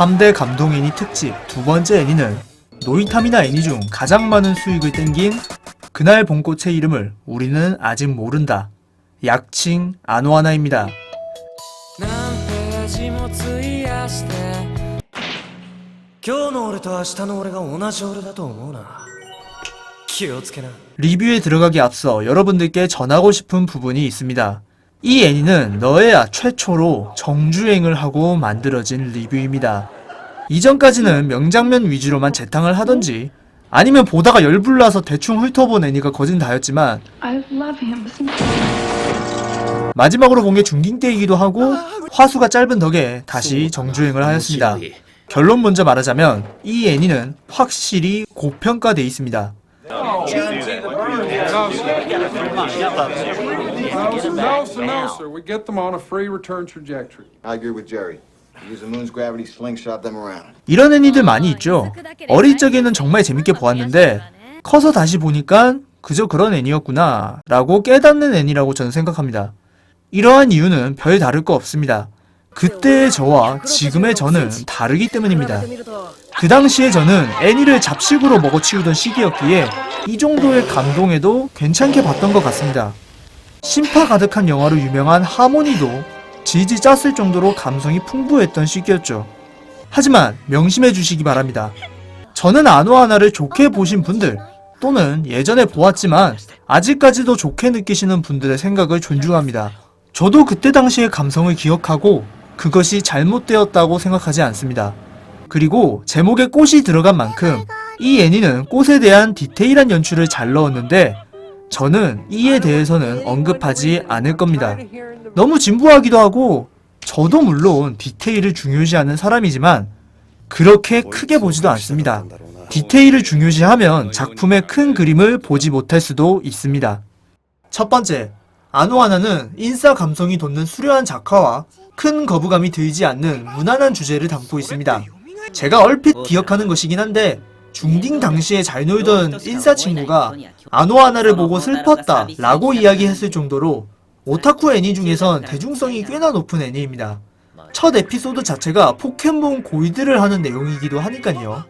3대 감동 애니 특집 두 번째 애니는 노이타미나 애니 중 가장 많은 수익을 땡긴 그날 봄꽃의 이름을 우리는 아직 모른다. 약칭 아노하나입니다. 리뷰에 들어가기 앞서 여러분들께 전하고 싶은 부분이 있습니다. 이 애니는 너에야 최초로 정주행을 하고 만들어진 리뷰입니다. 이전까지는 명장면 위주로만 재탕을 하던지 아니면 보다가 열불나서 대충 훑어본 애니가 거진 다였지만 마지막으로 본 게 중딩 때이기도 하고 화수가 짧은 덕에 다시 정주행을 하였습니다. 결론 먼저 말하자면 이 애니는 확실히 고평가돼 있습니다. No, sir. We get them on a free return trajectory. I agree with Jerry. Use the moon's gravity, slingshot them around. 이런 애니들 많이 있죠. 어릴 적에는 정말 재밌게 보았는데 커서 다시 보니까 그저 그런 애니였구나 라고 깨닫는 애니라고 저는 생각합니다. 이러한 이유는 별 다를 거 없습니다. 그때의 저와 지금의 저는 다르기 때문입니다. 그 당시에 저는 애니를 잡식으로 먹어치우던 시기였기에 이 정도의 감동에도 괜찮게 봤던 것 같습니다. 신파 가득한 영화로 유명한 하모니도 질질 짰을 정도로 감성이 풍부했던 시기였죠. 하지만 명심해 주시기 바랍니다. 저는 아노하나를 좋게 보신 분들 또는 예전에 보았지만 아직까지도 좋게 느끼시는 분들의 생각을 존중합니다. 저도 그때 당시의 감성을 기억하고 그것이 잘못되었다고 생각하지 않습니다. 그리고 제목에 꽃이 들어간 만큼 이 애니는 꽃에 대한 디테일한 연출을 잘 넣었는데 저는 이에 대해서는 언급하지 않을 겁니다. 너무 진부하기도 하고 저도 물론 디테일을 중요시하는 사람이지만 그렇게 크게 보지도 않습니다. 디테일을 중요시하면 작품의 큰 그림을 보지 못할 수도 있습니다. 첫 번째, 아노하나는 인싸 감성이 돋는 수려한 작화와 큰 거부감이 들지 않는 무난한 주제를 담고 있습니다. 제가 얼핏 기억하는 것이긴 한데 중딩 당시에 잘 놀던 인싸 친구가 아노하나를 보고 슬펐다 라고 이야기했을 정도로 오타쿠 애니 중에선 대중성이 꽤나 높은 애니입니다. 첫 에피소드 자체가 포켓몬 골드를 하는 내용이기도 하니까요.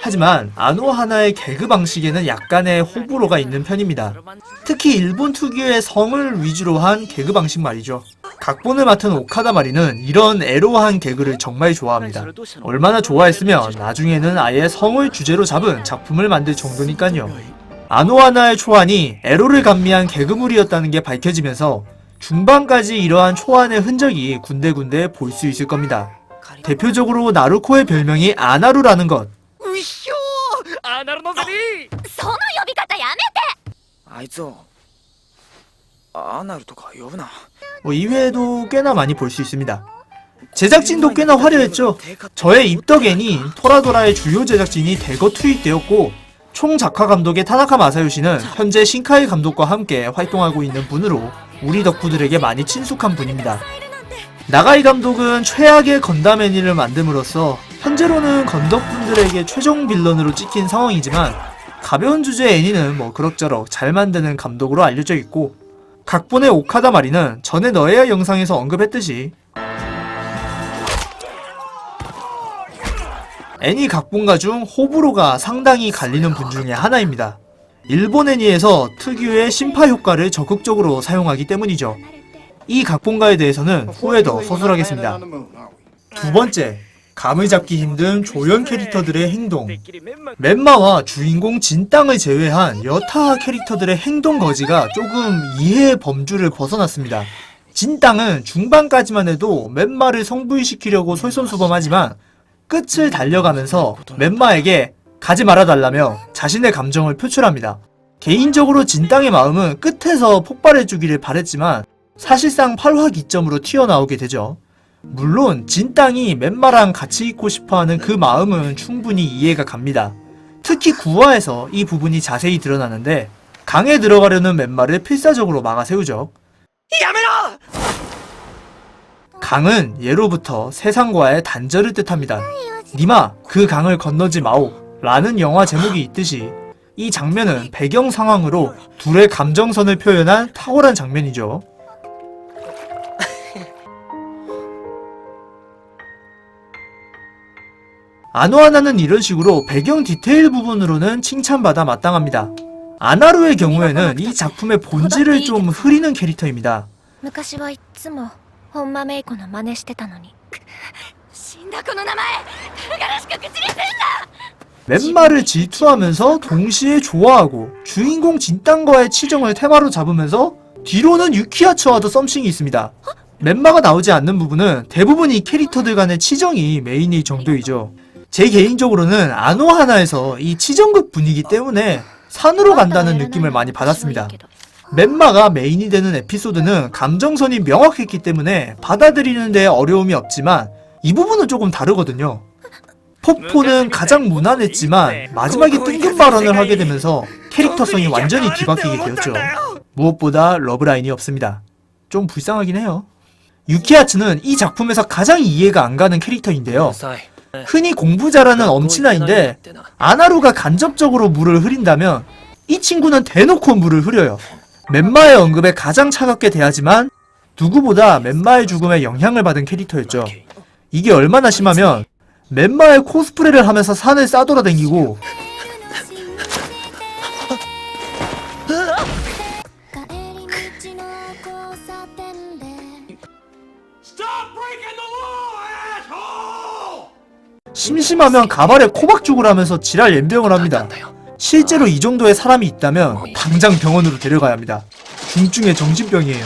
하지만 아노하나의 개그 방식에는 약간의 호불호가 있는 편입니다. 특히 일본 특유의 성을 위주로 한 개그 방식 말이죠. 각본을 맡은 오카다 마리는 이런 애로한 개그를 정말 좋아합니다. 얼마나 좋아했으면 나중에는 아예 성을 주제로 잡은 작품을 만들 정도니까요. 아노하나의 초안이 애로를 감미한 개그물이었다는 게 밝혀지면서 중반까지 이러한 초안의 흔적이 군데군데 볼 수 있을 겁니다. 대표적으로 나루코의 별명이 아나루라는 것. 이외에도 꽤나 많이 볼 수 있습니다. 제작진도 꽤나 화려했죠. 저의 입덕 애니 토라도라의 주요 제작진이 대거 투입되었고 총 작화 감독의 타나카 마사요시는 현재 신카이 감독과 함께 활동하고 있는 분으로 우리 덕후들에게 많이 친숙한 분입니다. 나가이 감독은 최악의 건담 애니를 만듦으로써 현재로는 건덕분들에게 최종 빌런으로 찍힌 상황이지만 가벼운 주제의 애니는 뭐 그럭저럭 잘 만드는 감독으로 알려져 있고 각본의 오카다 마리는 전에 너에야 영상에서 언급했듯이 애니 각본가 중 호불호가 상당히 갈리는 분 중에 하나입니다. 일본 애니에서 특유의 심파 효과를 적극적으로 사용하기 때문이죠. 이 각본가에 대해서는 후에 더 서술하겠습니다. 두 번째, 감을 잡기 힘든 조연 캐릭터들의 행동. 멘마와 주인공 진땅을 제외한 여타 캐릭터들의 행동 거지가 조금 이해의 범주를 벗어났습니다. 진땅은 중반까지만 해도 멘마를 성불시키려고 솔선수범하지만 끝을 달려가면서 멘마에게 가지 말아달라며 자신의 감정을 표출합니다. 개인적으로 진땅의 마음은 끝에서 폭발해주기를 바랬지만 사실상 8화 기점으로 튀어나오게 되죠. 물론 진땅이 멘마랑 같이 있고 싶어하는 그 마음은 충분히 이해가 갑니다. 특히 9화에서 이 부분이 자세히 드러나는데 강에 들어가려는 멘마를 필사적으로 막아세우죠. 야메라! 강은 예로부터 세상과의 단절을 뜻합니다. 니마, 그 강을 건너지 마오 라는 영화 제목이 있듯이 이 장면은 배경 상황으로 둘의 감정선을 표현한 탁월한 장면이죠. 아노하나는 이런 식으로 배경 디테일 부분으로는 칭찬받아 마땅합니다. 아나루의 경우에는 이 작품의 본질을 좀 흐리는 캐릭터입니다. 昔はいっつも本間メイコの真似してたのに死んだ子の名前軽々しく口にすんな 멤마를 질투하면서 동시에 좋아하고 주인공 진땅과의 치정을 테마로 잡으면서 뒤로는 유키아츠와도 썸씽이 있습니다. 멤마가 나오지 않는 부분은 대부분 이 캐릭터들 간의 치정이 메인일 정도이죠. 제 개인적으로는 아노하나에서 이 치정극 분위기 때문에 산으로 간다는 느낌을 많이 받았습니다. 멤마가 메인이 되는 에피소드는 감정선이 명확했기 때문에 받아들이는 데 어려움이 없지만 이 부분은 조금 다르거든요. 포포는 가장 무난했지만 마지막에 뜬금 발언을 하게 되면서 캐릭터성이 완전히 뒤바뀌게 되었죠. 무엇보다 러브라인이 없습니다. 좀 불쌍하긴 해요. 유키아츠는 이 작품에서 가장 이해가 안 가는 캐릭터인데요. 흔히 공부 잘하는 엄친아인데 아나루가 간접적으로 물을 흐린다면 이 친구는 대놓고 물을 흐려요. 멤마의 언급에 가장 차갑게 대하지만 누구보다 멤마의 죽음에 영향을 받은 캐릭터였죠. 이게 얼마나 심하면 멤마의 코스프레를 하면서 산을 싸돌아다니고 심심하면 가발에 코박죽을 하면서 지랄 연병을 합니다. 실제로 이 정도의 사람이 있다면 당장 병원으로 데려가야 합니다. 중증의 정신병이에요.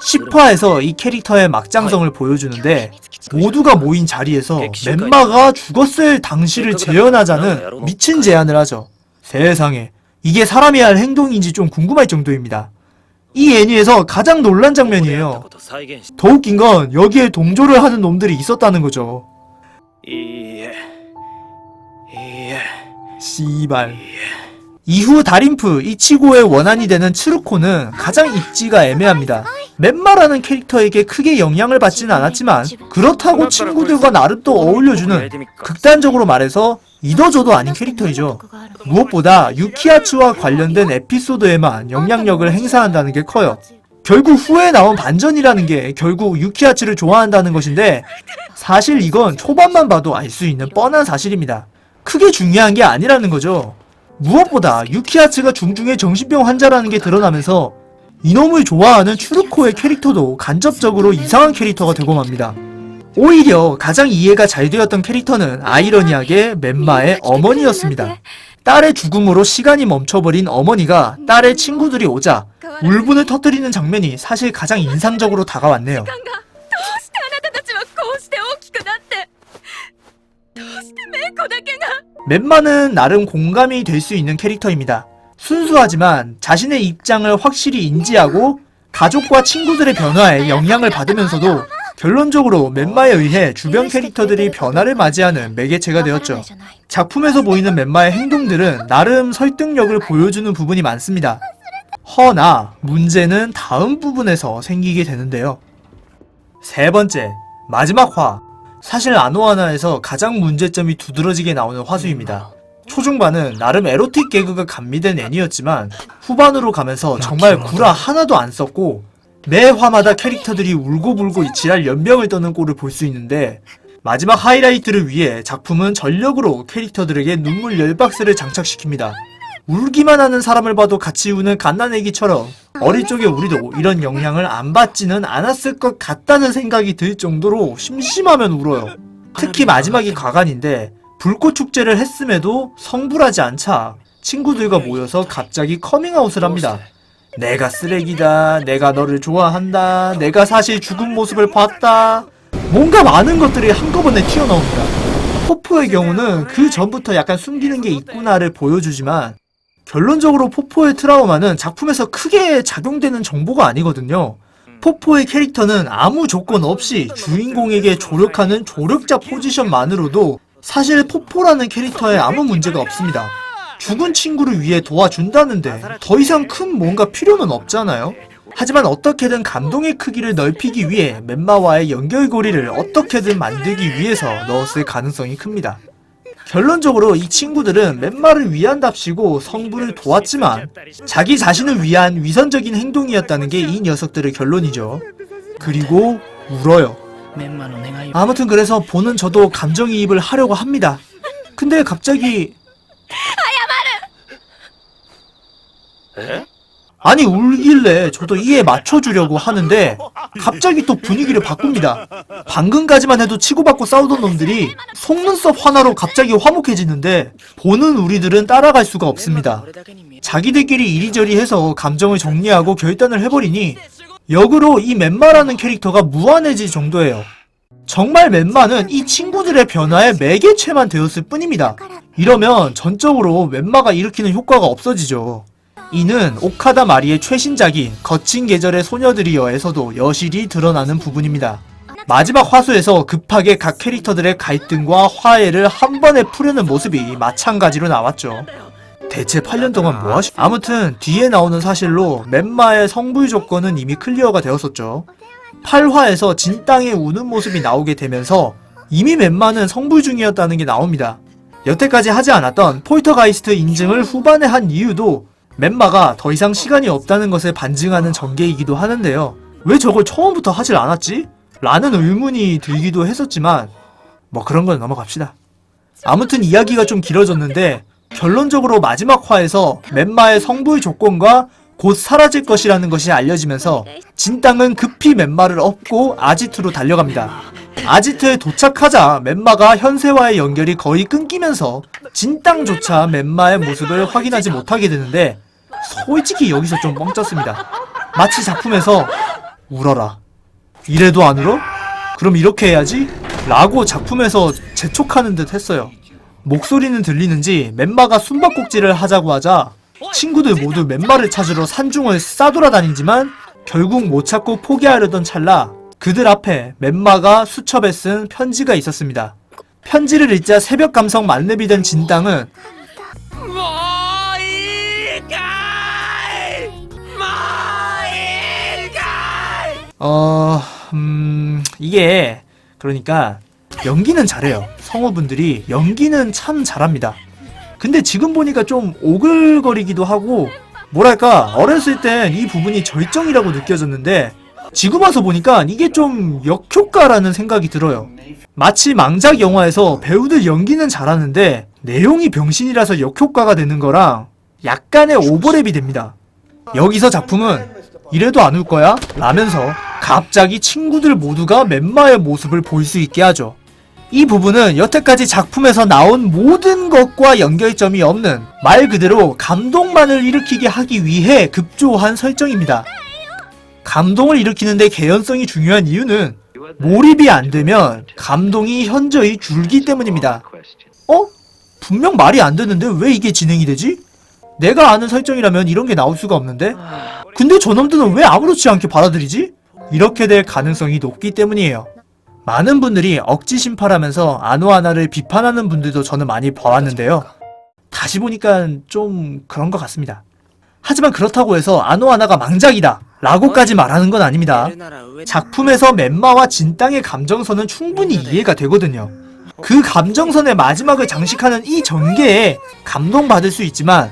10화에서 이 캐릭터의 막장성을 보여주는데 모두가 모인 자리에서 멤마가 죽었을 당시를 재현하자는 미친 제안을 하죠. 세상에 이게 사람이 할 행동인지 좀 궁금할 정도입니다. 이 애니에서 가장 놀란 장면이에요. 더 웃긴 건 여기에 동조를 하는 놈들이 있었다는 거죠. 씨발. 이후 다림프 이치고의 원한이 되는 츠루코는 가장 입지가 애매합니다. 멤마라는 캐릭터에게 크게 영향을 받지는 않았지만 그렇다고 친구들과 나름 또 어울려주는, 극단적으로 말해서 이도저도 아닌 캐릭터이죠. 무엇보다 유키아츠와 관련된 에피소드에만 영향력을 행사한다는 게 커요. 결국 후에 나온 반전이라는 게 결국 유키아츠를 좋아한다는 것인데 사실 이건 초반만 봐도 알 수 있는 뻔한 사실입니다. 크게 중요한 게 아니라는 거죠. 무엇보다 유키아츠가 중증의 정신병 환자라는 게 드러나면서 이놈을 좋아하는 추르코의 캐릭터도 간접적으로 이상한 캐릭터가 되고 맙니다. 오히려 가장 이해가 잘 되었던 캐릭터는 아이러니하게 멤마의 어머니였습니다. 딸의 죽음으로 시간이 멈춰버린 어머니가 딸의 친구들이 오자 울분을 터뜨리는 장면이 사실 가장 인상적으로 다가왔네요. 멤마는 나름 공감이 될 수 있는 캐릭터입니다. 순수하지만 자신의 입장을 확실히 인지하고 가족과 친구들의 변화에 영향을 받으면서도 결론적으로 멤마에 의해 주변 캐릭터들이 변화를 맞이하는 매개체가 되었죠. 작품에서 보이는 멤마의 행동들은 나름 설득력을 보여주는 부분이 많습니다. 허나 문제는 다음 부분에서 생기게 되는데요. 세 번째, 마지막 화. 사실 아노하나에서 가장 문제점이 두드러지게 나오는 화수입니다. 초중반은 나름 에로틱 개그가 감미된 애니였지만 후반으로 가면서 정말 구라 하나도 안 썼고 매 화마다 캐릭터들이 울고불고 지랄 연병을 떠는 꼴을 볼 수 있는데 마지막 하이라이트를 위해 작품은 전력으로 캐릭터들에게 눈물 열박스를 장착시킵니다. 울기만 하는 사람을 봐도 같이 우는 갓난애기처럼 어릴 적에 우리도 이런 영향을 안 받지는 않았을 것 같다는 생각이 들 정도로 심심하면 울어요. 특히 마지막이 가관인데 불꽃 축제를 했음에도 성불하지 않자 친구들과 모여서 갑자기 커밍아웃을 합니다. 내가 쓰레기다, 내가 너를 좋아한다, 내가 사실 죽은 모습을 봤다. 뭔가 많은 것들이 한꺼번에 튀어나옵니다. 포포의 경우는 그 전부터 약간 숨기는 게 있구나를 보여주지만 결론적으로 포포의 트라우마는 작품에서 크게 작용되는 정보가 아니거든요. 포포의 캐릭터는 아무 조건 없이 주인공에게 조력하는 조력자 포지션만으로도 사실 포포라는 캐릭터에 아무 문제가 없습니다. 죽은 친구를 위해 도와준다는데 더 이상 큰 뭔가 필요는 없잖아요. 하지만 어떻게든 감동의 크기를 넓히기 위해 멤마와의 연결고리를 어떻게든 만들기 위해서 넣었을 가능성이 큽니다. 결론적으로 이 친구들은 멤마를 위한답시고 성부를 도왔지만 자기 자신을 위한 위선적인 행동이었다는 게 이 녀석들의 결론이죠. 그리고 울어요. 아무튼 그래서 보는 저도 감정이입을 하려고 합니다. 근데 갑자기 아니 울길래 저도 이에 맞춰주려고 하는데 갑자기 또 분위기를 바꿉니다. 방금까지만 해도 치고받고 싸우던 놈들이 속눈썹 하나로 갑자기 화목해지는데 보는 우리들은 따라갈 수가 없습니다. 자기들끼리 이리저리 해서 감정을 정리하고 결단을 해버리니 역으로 이 멘마라는 캐릭터가 무한해질 정도예요. 정말 멘마는 이 친구들의 변화에 매개체만 되었을 뿐입니다. 이러면 전적으로 멘마가 일으키는 효과가 없어지죠. 이는 오카다 마리의 최신작인 거친 계절의 소녀들이여에서도 여실히 드러나는 부분입니다. 마지막 화수에서 급하게 각 캐릭터들의 갈등과 화해를 한 번에 풀려는 모습이 마찬가지로 나왔죠. 대체 8년 동안 뭐하시... 아무튼 뒤에 나오는 사실로 멘마의 성불 조건은 이미 클리어가 되었었죠. 8화에서 진땅의 우는 모습이 나오게 되면서 이미 멘마는 성불 중이었다는 게 나옵니다. 여태까지 하지 않았던 폴터가이스트 인증을 후반에 한 이유도 멘마가 더 이상 시간이 없다는 것을 반증하는 전개이기도 하는데요. 왜 저걸 처음부터 하질 않았지? 라는 의문이 들기도 했었지만 뭐 그런 건 넘어갑시다. 아무튼 이야기가 좀 길어졌는데 결론적으로 마지막 화에서 멘마의 성불 조건과 곧 사라질 것이라는 것이 알려지면서 진땅은 급히 멘마를 업고 아지트로 달려갑니다. 아지트에 도착하자 멘마가 현세와의 연결이 거의 끊기면서 진땅조차 멘마의 모습을 확인하지 못하게 되는데 솔직히 여기서 좀 뻥쳤습니다. 마치 작품에서 울어라. 이래도 안 울어? 그럼 이렇게 해야지? 라고 작품에서 재촉하는 듯 했어요. 목소리는 들리는지 멘마가 숨바꼭질을 하자고 하자 친구들 모두 멘마를 찾으러 산중을 싸돌아다니지만 결국 못 찾고 포기하려던 찰나 그들 앞에 멘마가 수첩에 쓴 편지가 있었습니다. 편지를 읽자 새벽 감성 만렙이 된 진땅은 이게 그러니까 연기는 잘해요. 성우분들이 연기는 참 잘합니다. 근데 지금 보니까 좀 오글거리기도 하고 뭐랄까 어렸을 땐 이 부분이 절정이라고 느껴졌는데 지금 와서 보니까 이게 좀 역효과라는 생각이 들어요. 마치 망작 영화에서 배우들 연기는 잘하는데 내용이 병신이라서 역효과가 되는 거랑 약간의 오버랩이 됩니다. 여기서 작품은 이래도 안 울 거야? 라면서 갑자기 친구들 모두가 멘마의 모습을 볼 수 있게 하죠. 이 부분은 여태까지 작품에서 나온 모든 것과 연결점이 없는 말 그대로 감동만을 일으키게 하기 위해 급조한 설정입니다. 감동을 일으키는데 개연성이 중요한 이유는 몰입이 안 되면 감동이 현저히 줄기 때문입니다. 분명 말이 안 되는데 왜 이게 진행이 되지? 내가 아는 설정이라면 이런 게 나올 수가 없는데? 근데 저놈들은 왜 아무렇지 않게 받아들이지? 이렇게 될 가능성이 높기 때문이에요. 많은 분들이 억지 심파하면서 아노하나를 비판하는 분들도 저는 많이 봐왔는데요. 다시 보니까 좀 그런 것 같습니다. 하지만 그렇다고 해서 아노하나가 망작이다 라고까지 말하는 건 아닙니다. 작품에서 멘마와 진땅의 감정선은 충분히 이해가 되거든요. 그 감정선의 마지막을 장식하는 이 전개에 감동받을 수 있지만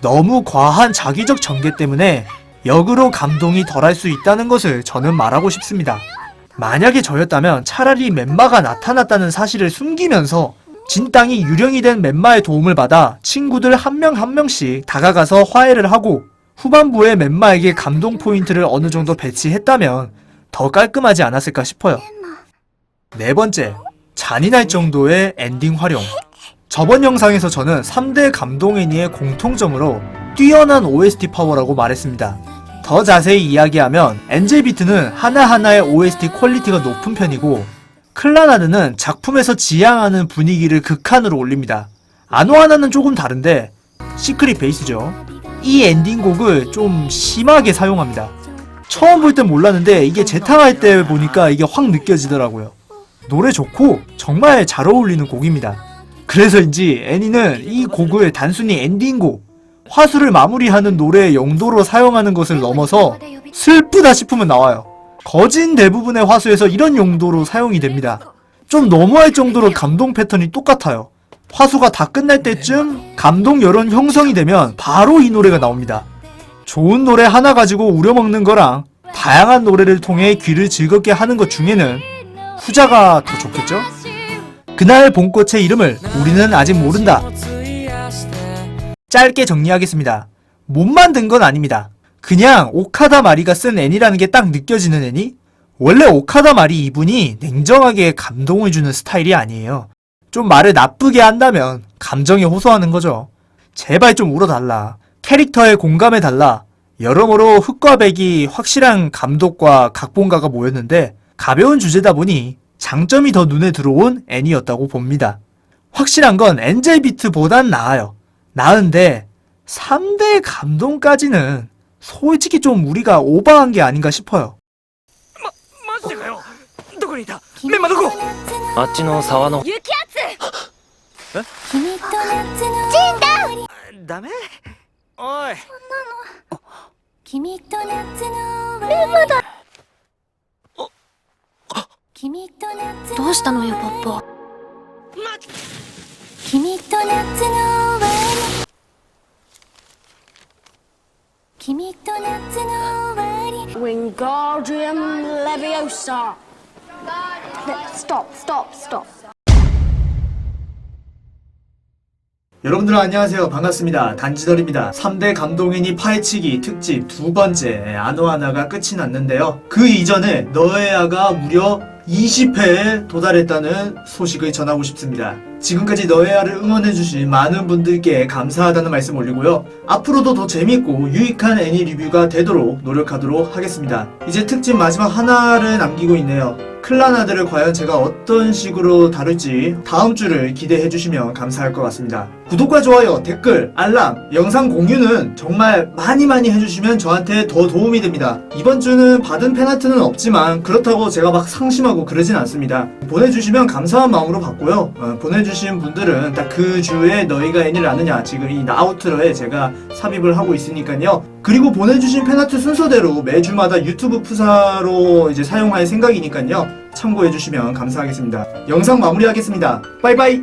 너무 과한 자기적 전개 때문에 역으로 감동이 덜할 수 있다는 것을 저는 말하고 싶습니다. 만약에 저였다면 차라리 멘마가 나타났다는 사실을 숨기면서 진땅이 유령이 된 멘마의 도움을 받아 친구들 한 명 한 명씩 다가가서 화해를 하고 후반부에 멘마에게 감동 포인트를 어느 정도 배치했다면 더 깔끔하지 않았을까 싶어요. 네 번째, 잔인할 정도의 엔딩 활용. 저번 영상에서 저는 3대 감동 애니의 공통점으로 뛰어난 OST 파워라고 말했습니다. 더 자세히 이야기하면 엔젤 비트는 하나하나의 OST 퀄리티가 높은 편이고 클라나드는 작품에서 지향하는 분위기를 극한으로 올립니다. 아노하나는 조금 다른데 시크릿 베이스죠. 이 엔딩곡을 좀 심하게 사용합니다. 처음 볼 땐 몰랐는데 이게 재탕할 때 보니까 이게 확 느껴지더라고요. 노래 좋고 정말 잘 어울리는 곡입니다. 그래서인지 애니는 이 곡을 단순히 엔딩곡, 화수를 마무리하는 노래의 용도로 사용하는 것을 넘어서 슬프다 싶으면 나와요. 거진 대부분의 화수에서 이런 용도로 사용이 됩니다. 좀 너무할 정도로 감동 패턴이 똑같아요. 화수가 다 끝날 때쯤 감동 여론 형성이 되면 바로 이 노래가 나옵니다. 좋은 노래 하나 가지고 우려먹는 거랑 다양한 노래를 통해 귀를 즐겁게 하는 것 중에는 후자가 더 좋겠죠? 그날 봄꽃의 이름을 우리는 아직 모른다. 짧게 정리하겠습니다. 못 만든 건 아닙니다. 그냥 오카다 마리가 쓴 애니라는 게 딱 느껴지는 애니? 원래 오카다 마리 이분이 냉정하게 감동을 주는 스타일이 아니에요. 좀 말을 나쁘게 한다면 감정에 호소하는 거죠. 제발 좀 울어달라. 캐릭터에 공감해달라. 여러모로 흑과 백이 확실한 감독과 각본가가 모였는데 가벼운 주제다 보니 장점이 더 눈에 들어온 애니였다고 봅니다. 확실한 건 엔젤 비트보단 나아요. 나은데 3대 감동까지는 솔직히 좀 우리가 오버한 게 아닌가 싶어요. マジかよどこにいたメンマどこあっちの沢の雪圧え君と夏のジンだダメおい君と夏のメンマだ君と夏どうしたのよポッポ君と夏の終わり君と夏の終わり Wingardium Leviosa. Stop. 여러분들 안녕하세요. 반갑습니다. 단지덜입니다. 3대 감동인이 파헤치기 특집 두 번째 아노하나가 끝이 났는데요. 그 이전에 너에아가 무려 20회에 도달했다는 소식을 전하고 싶습니다. 지금까지 너에아를 응원해주신 많은 분들께 감사하다는 말씀 올리고요. 앞으로도 더 재밌고 유익한 애니 리뷰가 되도록 노력하도록 하겠습니다. 이제 특집 마지막 하나를 남기고 있네요. 클라나드를 과연 제가 어떤 식으로 다룰지 다음 주를 기대해 주시면 감사할 것 같습니다. 구독과 좋아요, 댓글, 알람, 영상 공유는 정말 많이 해주시면 저한테 더 도움이 됩니다. 이번 주는 받은 팬아트는 없지만 그렇다고 제가 막 상심하고 그러진 않습니다. 보내주시면 감사한 마음으로 받고요. 보내주신 분들은 딱 그 주에 너희가 애니를 아느냐 지금 이 아우트로에 제가 삽입을 하고 있으니까요. 그리고 보내주신 팬아트 순서대로 매주마다 유튜브 푸사로 이제 사용할 생각이니까요. 참고해주시면 감사하겠습니다. 영상 마무리하겠습니다. 빠이빠이!